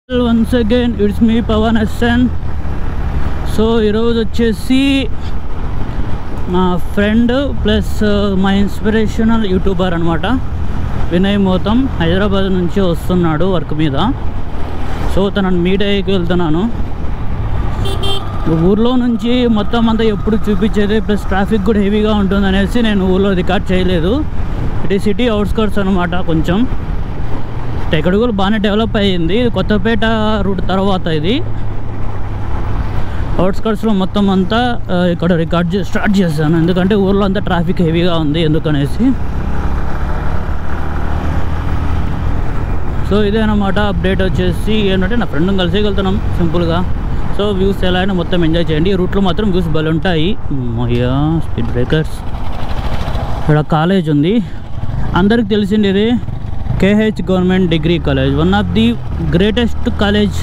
Once again it's me Pawan SN. So ఈరోజు వచ్చేసి మా ఫ్రెండ్ ప్లస్ మా ఇన్స్పిరేషనల్ యూట్యూబర్ అనమాట వినయ్ మోతం హైదరాబాద్ నుంచి వస్తున్నాడు వర్క్ మీద. సో తనను మీట్ అయ్యేకి వెళ్తున్నాను. ఊర్లో నుంచి మొత్తం అంతా ఎప్పుడు చూపించేది ప్లస్ ట్రాఫిక్ కూడా హెవీగా ఉంటుంది అనేసి నేను ఊర్లో రికార్డ్ చేయలేదు. ఇది సిటీ అవుట్స్కర్ట్స్ అనమాట. కొంచెం ఇక్కడ కూడా బాగానే డెవలప్ అయ్యింది. కొత్తపేట రూట్ తర్వాత ఇది అవుట్స్కర్ట్స్లో మొత్తం అంతా ఇక్కడ రికార్డ్ స్టార్ట్ చేశాను, ఎందుకంటే ఊర్లో అంతా ట్రాఫిక్ హెవీగా ఉంది ఎందుకనేసి. సో ఇదేనమాట అప్డేట్ వచ్చేసి ఏంటంటే నా ఫ్రెండ్ని కలిసి వెళ్తున్నాం సింపుల్గా. సో వ్యూస్ ఎలా అయినా మొత్తం ఎంజాయ్ చేయండి. ఈ రూట్లో మాత్రం వ్యూస్ భలే ఉంటాయి. అయ్యా స్పీడ్ బ్రేకర్స్. ఇక్కడ కాలేజ్ ఉంది, అందరికి తెలిసింది ఇది KH government degree college, one of the greatest college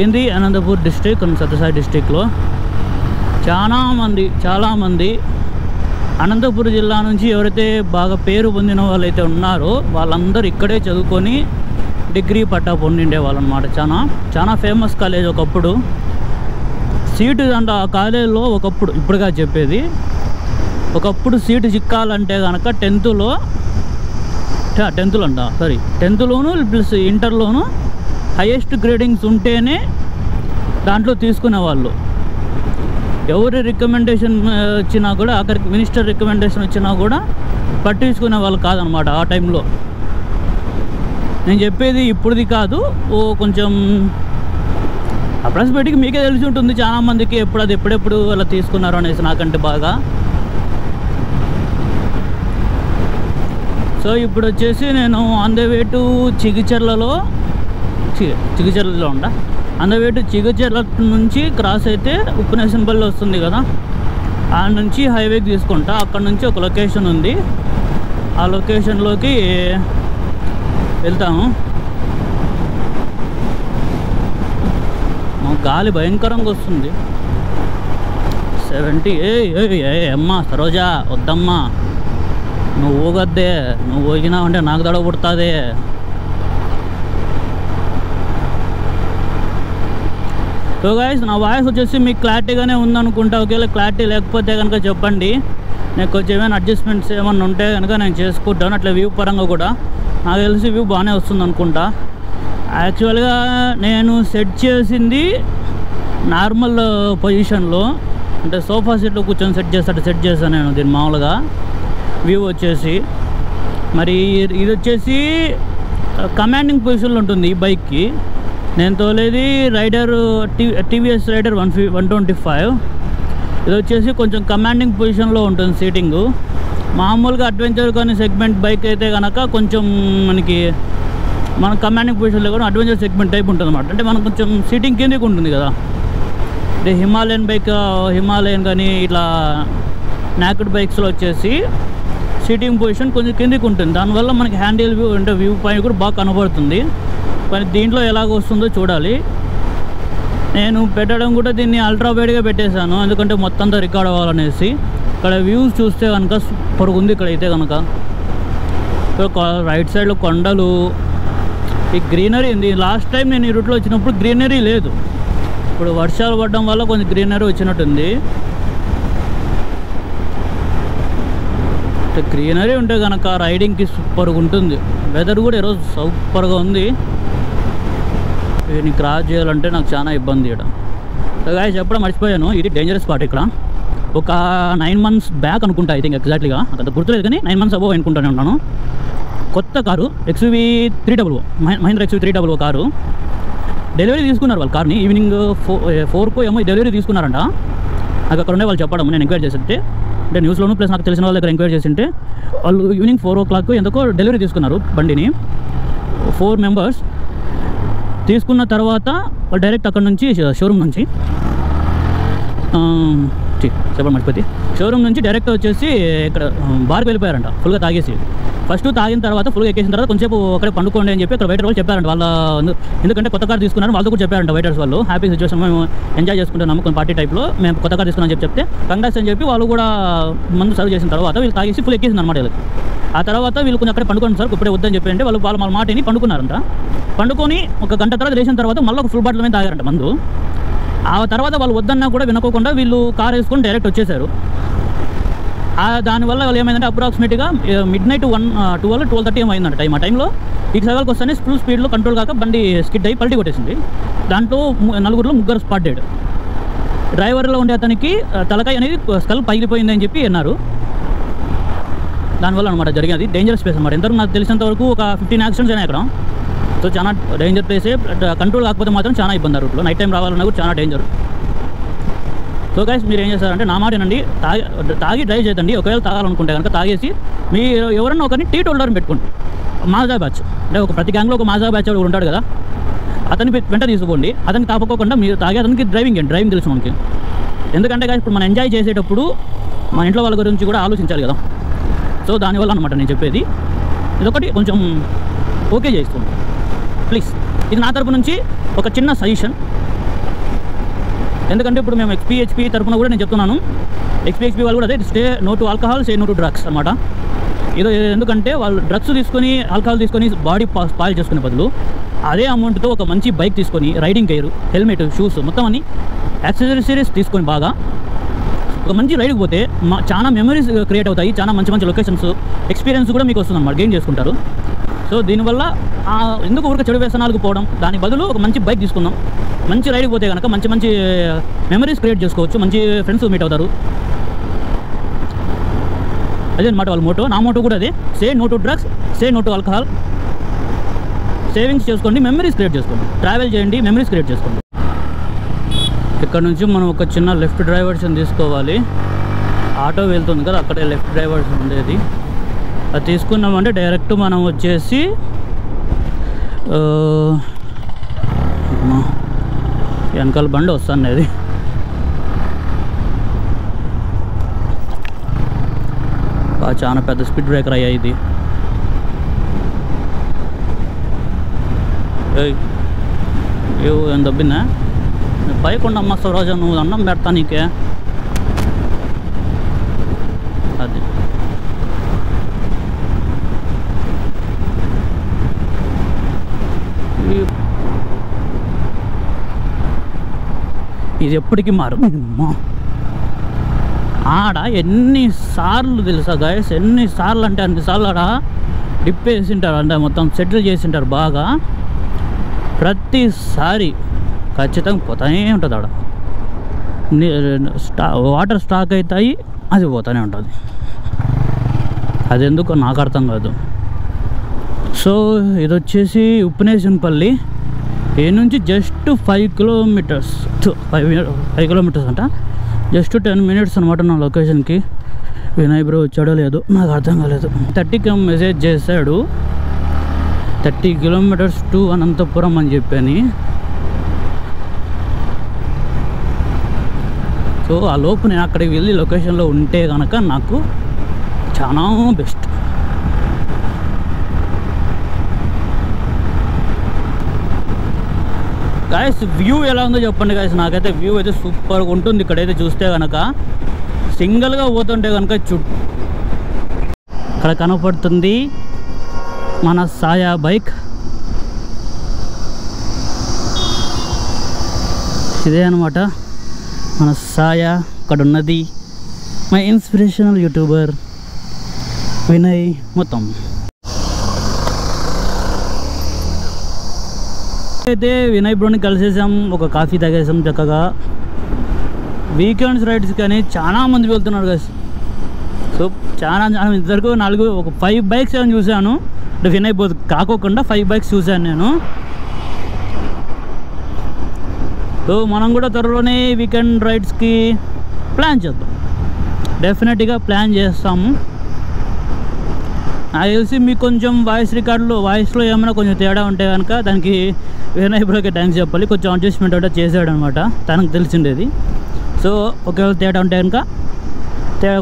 in the Anantapur district and Sathyasai డిస్ట్రిక్ట్లో. చాలామంది అనంతపురం జిల్లా నుంచి ఎవరైతే బాగా పేరు పొందిన వాళ్ళైతే ఉన్నారో వాళ్ళందరూ ఇక్కడే చదువుకొని డిగ్రీ పట్టా పొందిండే వాళ్ళు అనమాట. చాలా ఫేమస్ కాలేజ్. ఒకప్పుడు సీటు అంటే ఆ కాలేజీలో ఒకప్పుడు, ఇప్పుడుగా చెప్పేది, ఒకప్పుడు సీటు చిక్కాలంటే కనుక 10థ్లో ప్లస్ ఇంటర్లోను హైయెస్ట్ గ్రేడింగ్స్ ఉంటేనే దాంట్లో తీసుకునేవాళ్ళు. ఎవరి రికమెండేషన్ వచ్చినా కూడా, అక్కడికి మినిస్టర్ రికమెండేషన్ వచ్చినా కూడా పట్టించుకునే వాళ్ళు కాదనమాట ఆ టైంలో. నేను చెప్పేది ఇప్పుడుది కాదు, కొంచెం అప్రాక్సిమేట్గా మీకే తెలిసి ఉంటుంది చాలామందికి ఎప్పుడెప్పుడు అలా తీసుకున్నారు అనేసి నాకంటే బాగా. సో ఇప్పుడు వచ్చేసి నేను ఆన్ ద వే టు చిగిచెర్లలో ఉండా. On the way to Chigicherla నుంచి క్రాస్ అయితే ఉప్పునేసన్పల్లి వస్తుంది కదా, ఆ నుంచి హైవేకి తీసుకుంటా. అక్కడ నుంచి ఒక లొకేషన్ ఉంది, ఆ లొకేషన్లోకి వెళ్తాము. గాలి భయంకరంగా వస్తుంది. 70. అమ్మా సరోజా వద్దమ్మా, నువ్వు ఊగద్దే, నువ్వు ఊగినావు అంటే నాకు దడ పుడుతుంది. సో గైస్, నా వాయిస్ వచ్చేసి మీకు క్లారిటీగానే ఉందనుకుంటా. ఒకవేళ క్లారిటీ లేకపోతే కనుక చెప్పండి, నేను కొంచెం ఏమైనా అడ్జస్ట్మెంట్స్ ఏమైనా ఉంటే కనుక నేను చేసుకుంటాను. అట్లా వ్యూ పరంగా కూడా నాకు తెలిసి వ్యూ బాగానే వస్తుంది అనుకుంటా. యాక్చువల్గా నేను సెట్ చేసింది నార్మల్ పొజిషన్లో, అంటే సోఫా సెట్లో కూర్చొని సెట్ చేశాను నేను దీన్ని మామూలుగా. వ్యూ వచ్చేసి మరి ఇది వచ్చేసి కమాండింగ్ పొజిషన్లో ఉంటుంది ఈ బైక్కి. నేను తోలేది రైడర్ టీవీఎస్ రైడర్ 125. ఇది వచ్చేసి కొంచెం కమాండింగ్ పొజిషన్లో ఉంటుంది సీటింగు. మామూలుగా అడ్వెంచర్ కానీ సెగ్మెంట్ బైక్ అయితే కనుక కొంచెం మన కమాండింగ్ పొజిషన్లో కూడా అడ్వెంచర్ సెగ్మెంట్ టైప్ ఉంటుంది అనమాట. అంటే మనకు కొంచెం సీటింగ్ కిందకి ఉంటుంది కదా. అంటే హిమాలయన్ కానీ ఇట్లా నాకెడ్ బైక్స్లో వచ్చేసి సీటింగ్ పొజిషన్ కొంచెం కిందికి ఉంటుంది. దానివల్ల మనకి హ్యాండిల్ వ్యూ అంటే వ్యూ పాయింట్ కూడా బాగా కనబడుతుంది. కానీ దీంట్లో ఎలాగ వస్తుందో చూడాలి. నేను పెట్టడం కూడా దీన్ని అల్ట్రా వైడ్గా పెట్టేశాను, ఎందుకంటే మొత్తంతో రికార్డ్ అవ్వాలనేసి. ఇక్కడ వ్యూస్ చూస్తే కనుక సూపర్గా ఉంది. ఇక్కడైతే కనుక రైట్ సైడ్లో కొండలు, ఈ గ్రీనరీ ఉంది. లాస్ట్ టైం నేను ఈ రూట్లో వచ్చినప్పుడు గ్రీనరీ లేదు, ఇప్పుడు వర్షాలు పడడం వల్ల కొంచెం గ్రీనరీ వచ్చినట్టుంది. గ్రీనరీ ఉంటే కనుక రైడింగ్కి సూపర్గా ఉంటుంది. వెదర్ కూడా ఈరోజు సూపర్గా ఉంది. దీన్ని క్రాస్ చేయాలంటే నాకు చాలా ఇబ్బంది ఇక్కడ. గాయస్ చెప్పడం మర్చిపోయాను, ఇది డేంజరస్ స్పాట్. ఇక్కడ ఒక 9 months బ్యాక్ అనుకుంటా, ఐ థింక్ ఎగ్జాక్ట్లీగా అంత గుర్తులేదు, కానీ 9 months అబోవ్ అనుకుంటానే ఉన్నాను. కొత్త car XUV300, Mahindra XUV300 car delivery తీసుకున్నారు. వాళ్ళ కార్ని ఈవినింగ్ 4 ఏమో డెలివరీ తీసుకున్నారంట. నాకు అక్కడ ఉండే వాళ్ళు చెప్పడం, నేను ఎంక్వైరీ చేస్తుంటే, అంటే న్యూస్లోను ప్లస్ నాకు తెలిసిన వాళ్ళ దగ్గర ఎంక్వైరీ చేసింటే, వాళ్ళు ఈవినింగ్ 4 o'clock ఎందుకో డెలివరీ తీసుకున్నారు బండిని. 4 members తీసుకున్న తర్వాత వాళ్ళు డైరెక్ట్ అక్కడ నుంచి షోరూమ్ నుంచి చెప్పడం మర్చిపోతే షోరూమ్ నుంచి డైరెక్ట్ వచ్చేసి ఇక్కడ బార్కి వెళ్ళిపోయారంట ఫుల్గా తాగేసి. ఫస్ట్ తాగిన తర్వాత ఫుల్గా ఎక్కేసిన తర్వాత కొంచెం అక్కడ పండుకోండి అని చెప్పి అక్కడ వెయిటర్ వాళ్ళు చెప్పారంట. వాళ్ళ ఎందుకంటే కొత్త కార్ తీసుకున్నారు, వాళ్ళు కూడా చెప్పారంట వెయిటర్స్ వాళ్ళు. హ్యాపీ సిచ్యువేషన్, మేము ఎంజాయ్ చేసుకుంటున్నాము కొన్ని పార్టీ టైప్లో, మేము కొత్త కార్ తీసుకున్నాం అని చెప్తే కంగ్రాట్స్ అని చెప్పి వాళ్ళు కూడా మందు సర్వ్ చేసిన తర్వాత వీళ్ళు తాగేసి ఫుల్ ఎక్కేసింది అనమాట వీళ్ళకి. ఆ తర్వాత వీళ్ళు కొంచెం అక్కడ పండుకోండి సార్ ఇప్పుడే వద్దని చెప్పి అంటే వాళ్ళు వాళ్ళ మాటని పండుకున్నారంట. పండుకొని ఒక గంట తర్వాత లేచిన తర్వాత మళ్ళీ ఒక ఫుల్ బాటిల్ మీద తాగారంట మందు. ఆ తర్వాత వాళ్ళు వద్దన్నా కూడా వినుకోకుండా వీళ్ళు కార్ వేసుకొని డైరెక్ట్ వచ్చేసారు. దానివల్ల వాళ్ళు ఏమైందంటే అప్రాక్సిమేట్గా మిడ్-నైట్ 12:30 ఏమైందంట టైం. ఆ టైంలో ఈ సగల్కి వస్తేనే ఫుల్ స్పీడ్లో కంట్రోల్ కాక బండి స్కిడ్ అయ్యి పల్టీ కొట్టేసింది. దాంట్లో ముగ్గురు స్పాట్ డెడ్. డ్రైవర్లో ఉండే అతనికి తలకాయ అనేది స్కల్ పగిలిపోయింది అని చెప్పి అన్నారు. దానివల్ల అనమాట జరిగింది. డేంజరస్ ప్లేస్ అనమాట. ఎంతవరకు నాకు తెలిసినంత వరకు ఒక 15 యాక్సిడెంట్స్ అయినాయి అక్కడ. సో చాలా డేంజర్ ప్లేసే. కంట్రోల్ కాకపోతే మాత్రం చాలా ఇబ్బంది రూట్లో. నైట్ టైం రావాలన్నా కూడా చాలా డేంజర్. సో గైస్ మీరు ఏం చేస్తారంటే నా మాట ఏనండి, తాగి డ్రైవ్ చేయదండి. ఒకవేళ తాగాలనుకుంటే కనుక తాగేసి మీ ఎవరన్నా ఒకరిని టీ హోల్డర్ని పెట్టుకోండి. మాజా బ్యాచ్ అంటే ప్రతి గ్యాంగ్లో ఒక మాజా బ్యాచ్ వాడు ఉంటాడు కదా, అతన్ని వెంట తీసుకోండి. అతనికి తాపకోకుండా మీరు తాగి అతనికి డ్రైవింగ్ తెలుసు మనకి. ఎందుకంటే గైస్ ఇప్పుడు మనం ఎంజాయ్ చేసేటప్పుడు మన ఇంట్లో వాళ్ళ గురించి కూడా ఆలోచించాలి కదా. సో దానివల్ల అనమాట నేను చెప్పేది. ఇదొకటి కొంచెం ఓకే చేసుకోండి ప్లీజ్. ఇది నా తరపు నుంచి ఒక చిన్న సజెషన్. ఎందుకంటే ఇప్పుడు మేము XP తరపున కూడా నేను చెప్తున్నాను. XP వాళ్ళు కూడా అదే say no to alcohol, say no to drugs అనమాట. ఇది ఎందుకంటే వాళ్ళు డ్రగ్స్ తీసుకొని ఆల్కహాల్ తీసుకొని బాడీ స్పాయిల్ చేసుకునే బదులు అదే అమౌంట్తో ఒక మంచి బైక్ తీసుకొని రైడింగ్ గేర్, హెల్మెట్, షూస్ మొత్తం అన్ని యాక్సెసరీస్ తీసుకొని బాగా ఒక మంచి రైడ్కి పోతే చాలా మెమరీస్ క్రియేట్ అవుతాయి. చాలా మంచి లొకేషన్స్ ఎక్స్పీరియన్స్ కూడా మీకు వస్తుంది అన్నమాట, గెయిన్ చేసుకుంటారు. సో దీనివల్ల ఎందుకు ఊరికే చెడు వ్యసనాలకు పోవడం, దాని బదులు ఒక మంచి బైక్ తీసుకుందాం. మంచి రైడ్కి పోతే కనుక మంచి మెమరీస్ క్రియేట్ చేసుకోవచ్చు, మంచి ఫ్రెండ్స్ మీట్ అవుతారు. అదే అనమాట వాళ్ళ మోటో. నా మోటో కూడా అదే, say no to drugs, say no to alcohol. Savings చేసుకోండి, మెమరీస్ క్రియేట్ చేసుకోండి, ట్రావెల్ చేయండి, మెమరీస్ క్రియేట్ చేసుకోండి. ఇక్కడ నుంచి మనం ఒక చిన్న లెఫ్ట్ డైవర్షన్ తీసుకోవాలి. ఆటో వెళ్తుంది కదా, అక్కడే లెఫ్ట్ డైవర్షన్ ఉండేది. అది తీసుకున్నామంటే డైరెక్ట్ మనం వచ్చేసి వెనకాల బండి వస్తుంది. చాలా పెద్ద స్పీడ్ బ్రేకర్ అయ్యా ఇది. ఏం దబ్బిందా పైకుండా అమ్మ స్వరాజ, నువ్వు అన్నం పెడతా నీకే. అది ఇది ఎప్పటికీ మారు. ఆడ ఎన్నిసార్లు తెలుసా గాయస్, ఎన్నిసార్లు అంటే అన్నిసార్లు ఆడ డిప్ వేసింటారు, అంటే మొత్తం సెటిల్ చేసింటారు బాగా. ప్రతిసారి ఖచ్చితంగా పోతానే ఉంటుంది ఆడ. వాటర్ స్టాక్ అవుతాయి, అది పోతూనే ఉంటుంది. అది ఎందుకో నాకు అర్థం కాదు. సో ఇది వచ్చేసి ఉప్పునేశంపల్లి. ఏ నుంచి జస్ట్ 5 కిలోమీటర్స్, 5 కిలోమీటర్స్ అంట. జస్ట్ 10 మినిట్స్ అనమాట నా లొకేషన్కి. వినయ్ బ్రో వచ్చాడో లేదో నాకు అర్థం కాలేదు. 30కి మెసేజ్ చేశాడు, 30 కిలోమీటర్స్ టు అనంతపురం అని చెప్పని. సో ఆ లోపు నేను అక్కడికి వెళ్ళి లొకేషన్లో ఉంటే కనుక నాకు చాలా బెస్ట్. గాయస్ వ్యూ ఎలా ఉందో చెప్పండి గాయస్. నాకైతే వ్యూ అయితే సూపర్గా ఉంటుంది ఇక్కడైతే చూస్తే కనుక. సింగిల్గా పోతుంటే కనుక ఇక్కడ కనపడుతుంది మన సాయా బైక్. ఇదే అనమాట మన సాయా. అక్కడ ఉన్నది మై ఇన్స్పిరేషనల్ యూట్యూబర్ వినయ్. మొత్తం అయితే వినయ్ బ్రోని కలిసేసాం, ఒక కాఫీ తాగేసాం చక్కగా. వీకెండ్స్ రైడ్స్ కానీ చాలా మంది వెళ్తున్నారు కదా. సో చాలా ఇద్దరికి 5 బైక్స్ ఏమైనా చూశాను. అంటే వినయ్ బోత్ కాకోకుండా 5 బైక్స్ చూశాను నేను. సో మనం కూడా త్వరలోనే వీకెండ్ రైడ్స్కి ప్లాన్ చేద్దాం, డెఫినెట్గా ప్లాన్ చేస్తాము. నాకు తెలిసి మీకు కొంచెం వాయిస్లో ఏమైనా కొంచెం తేడా ఉంటే కనుక దానికి వినయ్ బ్రోకి థ్యాంక్స్ చెప్పాలి. కొంచెం అడ్జస్ట్మెంట్ అంటే చేశాడు అనమాట, తనకు తెలిసిండేది. సో ఒకవేళ తేడా ఉంటే కనుక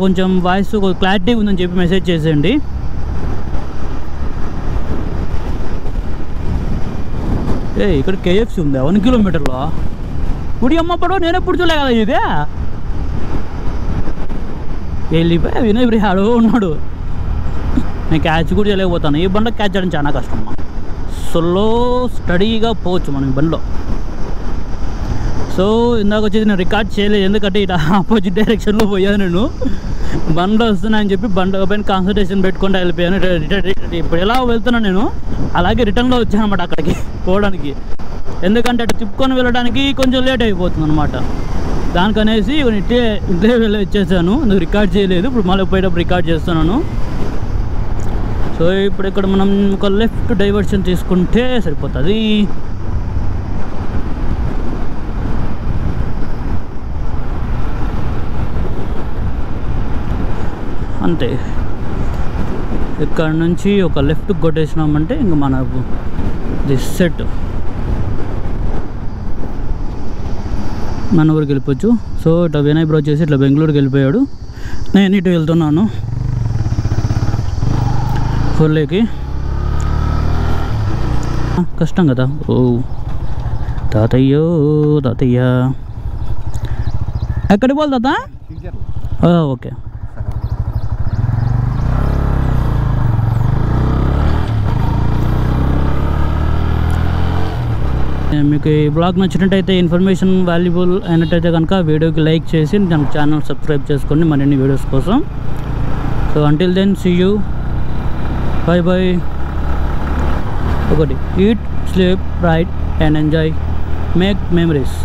కొంచెం వాయిస్ క్లారిటీ ఉందని చెప్పి మెసేజ్ చేసేయండి. ఇక్కడ కేఎఫ్సి ఉందా 1 కిలోమీటర్లో? గుడి అమ్మపడో నేను ఎప్పుడు చూడలే కదా ఇదే. వెళ్ళిపోయి వినయ్ బ్రీ ఆడో ఉన్నాడు. నేను క్యాచ్ కూడా చేయలేకపోతాను. ఈ బండ్లో క్యాచ్ చేయడం చాలా కష్టం. స్లో స్టడీగా పోవచ్చు మనం ఈ బండిలో. సో ఇందాక వచ్చేసి నేను రికార్డ్ చేయలేదు, ఎందుకంటే ఇటు ఆపోజిట్ డైరెక్షన్లో పోయాను. నేను బండ్లో వస్తున్నాయని చెప్పి బండ్ల పైన కాన్సన్ట్రేషన్ పెట్టుకుంటూ వెళ్ళిపోయాను. ఇప్పుడు ఎలా వెళ్తున్నాను నేను అలాగే రిటర్న్లో వచ్చాను అనమాట అక్కడికి పోవడానికి. ఎందుకంటే అటు తిప్పుకొని వెళ్ళడానికి కొంచెం లేట్ అయిపోతుంది అనమాట. దానికనేసి ఇట్లే వెళ్ళి వచ్చేసాను. అందుకు రికార్డ్ చేయలేదు. ఇప్పుడు మళ్ళీ పోయేటప్పుడు రికార్డ్ చేస్తున్నాను. సో ఇప్పుడు ఇక్కడ మనం ఒక లెఫ్ట్ డైవర్షన్ తీసుకుంటే సరిపోతుంది. అంతే. ఇక్కడ నుంచి ఒక లెఫ్ట్ కొట్టేసినామంటే ఇంక మనకు దిస్ సెట్ మన ఊరికి వెళ్ళిపోవచ్చు. సో ఇట్లా వినయ్ బ్రో చేసి ఇట్లా బెంగళూరుకి వెళ్ళిపోయాడు. నేను ఇటు వెళ్తున్నాను ఫుల్లేకి. కష్టం కదా. ఓ తాతయ్యో తాతయ్య ఎక్కడికి పోవాలి తాత? ఓకే. మీకు ఈ బ్లాగ్ నచ్చినట్టయితే, ఇన్ఫర్మేషన్ వాల్యుబుల్ అయినట్టయితే కనుక వీడియోకి లైక్ చేసి మన ఛానల్ సబ్స్క్రైబ్ చేసుకోండి మరిన్ని వీడియోస్ కోసం. So until then see you, bye bye. ఒకటి, eat, sleep, write and enjoy, make memories.